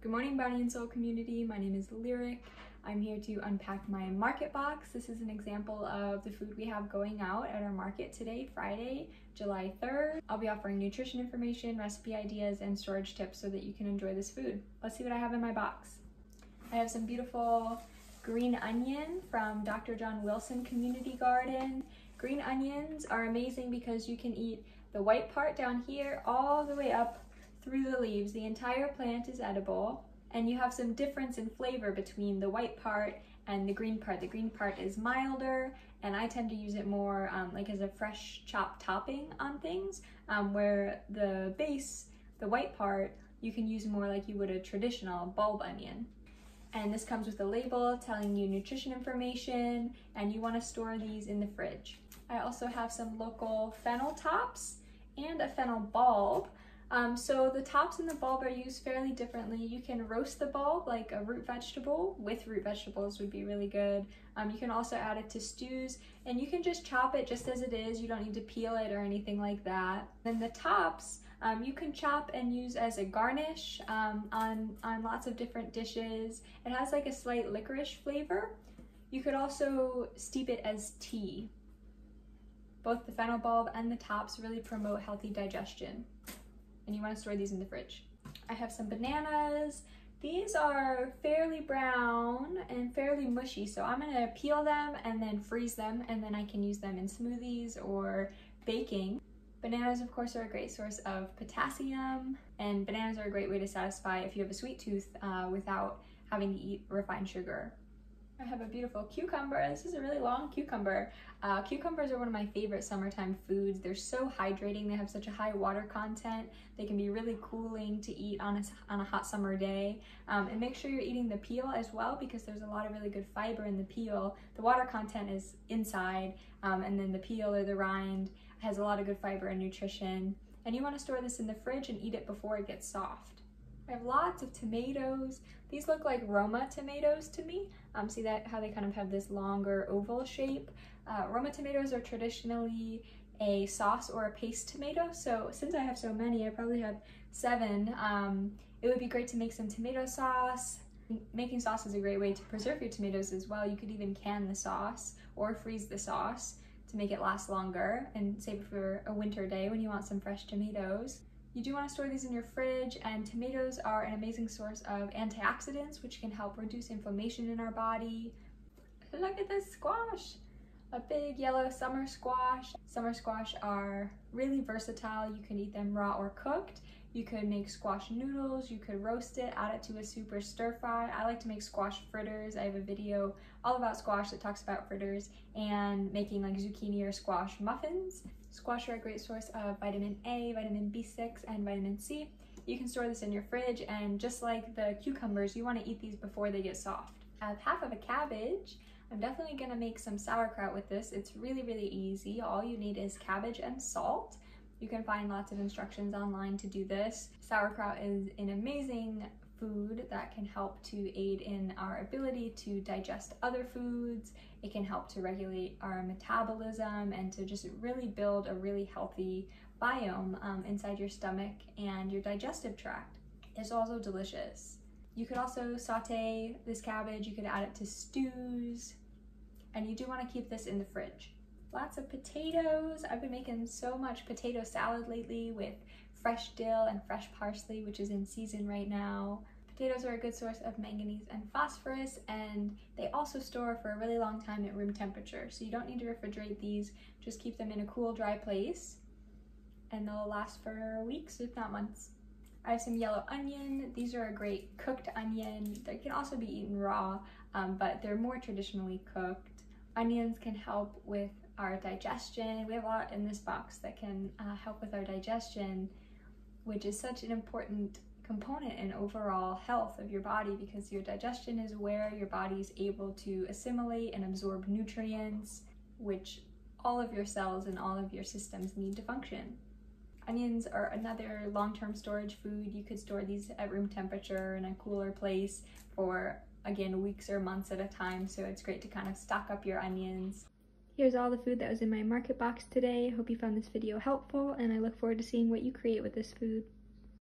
Good morning, Body and Soul community. My name is Lyric. I'm here to unpack my market box. This is an example of the food we have going out at our market today, Friday, July 3rd. I'll be offering nutrition information, recipe ideas, and storage tips so that you can enjoy this food. Let's see what I have in my box. I have some beautiful green onion from Dr. John Wilson Community Garden. Green onions are amazing because you can eat the white part down here all the way up through the leaves. The entire plant is edible, and you have some difference in flavor between the white part and the green part. The green part is milder, and I tend to use it more like as a fresh chopped topping on things, where the base, the white part, you can use more like you would a traditional bulb onion. And this comes with a label telling you nutrition information, and you want to store these in the fridge. I also have some local fennel tops and a fennel bulb. So the tops and the bulb are used fairly differently. You can roast the bulb like a root vegetable. With root vegetables would be really good. You can also add it to stews, and you can just chop it just as it is. You don't need to peel it or anything like that. Then the tops, you can chop and use as a garnish on lots of different dishes. It has like a slight licorice flavor. You could also steep it as tea. Both the fennel bulb and the tops really promote healthy digestion, and you want to store these in the fridge. I have some bananas. These are fairly brown and fairly mushy, so I'm gonna peel them and then freeze them, and then I can use them in smoothies or baking. Bananas, of course, are a great source of potassium, and bananas are a great way to satisfy if you have a sweet tooth without having to eat refined sugar. I have a beautiful cucumber. This is a really long cucumber. Cucumbers are one of my favorite summertime foods. They're so hydrating. They have such a high water content. They can be really cooling to eat on a hot summer day. And make sure you're eating the peel as well, because there's a lot of really good fiber in the peel. The water content is inside, and then the peel or the rind has a lot of good fiber and nutrition. And you want to store this in the fridge and eat it before it gets soft. I have lots of tomatoes. These look like Roma tomatoes to me. See that how they kind of have this longer oval shape. Roma tomatoes are traditionally a sauce or a paste tomato. So since I have so many, I probably have 7. It would be great to make some tomato sauce. Making sauce is a great way to preserve your tomatoes as well. You could even can the sauce or freeze the sauce to make it last longer and save it for a winter day when you want some fresh tomatoes. You do want to store these in your fridge, and tomatoes are an amazing source of antioxidants, which can help reduce inflammation in our body. Look at this squash! A big yellow summer squash. Summer squash are really versatile. You can eat them raw or cooked. You could make squash noodles, you could roast it, add it to a soup or stir fry. I like to make squash fritters. I have a video all about squash that talks about fritters and making like zucchini or squash muffins. Squash are a great source of vitamin A, vitamin B6, and vitamin C. You can store this in your fridge, and just like the cucumbers, you want to eat these before they get soft. I have half of a cabbage. I'm definitely going to make some sauerkraut with this. It's really, really easy. All you need is cabbage and salt. You can find lots of instructions online to do this. Sauerkraut is an amazing food that can help to aid in our ability to digest other foods. It can help to regulate our metabolism and to just really build a really healthy biome inside your stomach and your digestive tract. It's also delicious. You could also saute this cabbage. You could add it to stews, and you do want to keep this in the fridge. Lots of potatoes. I've been making so much potato salad lately with fresh dill and fresh parsley, which is in season right now. Potatoes are a good source of manganese and phosphorus, and they also store for a really long time at room temperature. So you don't need to refrigerate these, just keep them in a cool, dry place, and they'll last for weeks, if not months. I have some yellow onion. These are a great cooked onion. They can also be eaten raw, but they're more traditionally cooked. Onions can help with our digestion. We have a lot in this box that can help with our digestion, which is such an important component in overall health of your body, because your digestion is where your body is able to assimilate and absorb nutrients, which all of your cells and all of your systems need to function. Onions are another long-term storage food. You could store these at room temperature in a cooler place for, again, weeks or months at a time, so it's great to kind of stock up your onions. Here's all the food that was in my market box today. Hope you found this video helpful, and I look forward to seeing what you create with this food.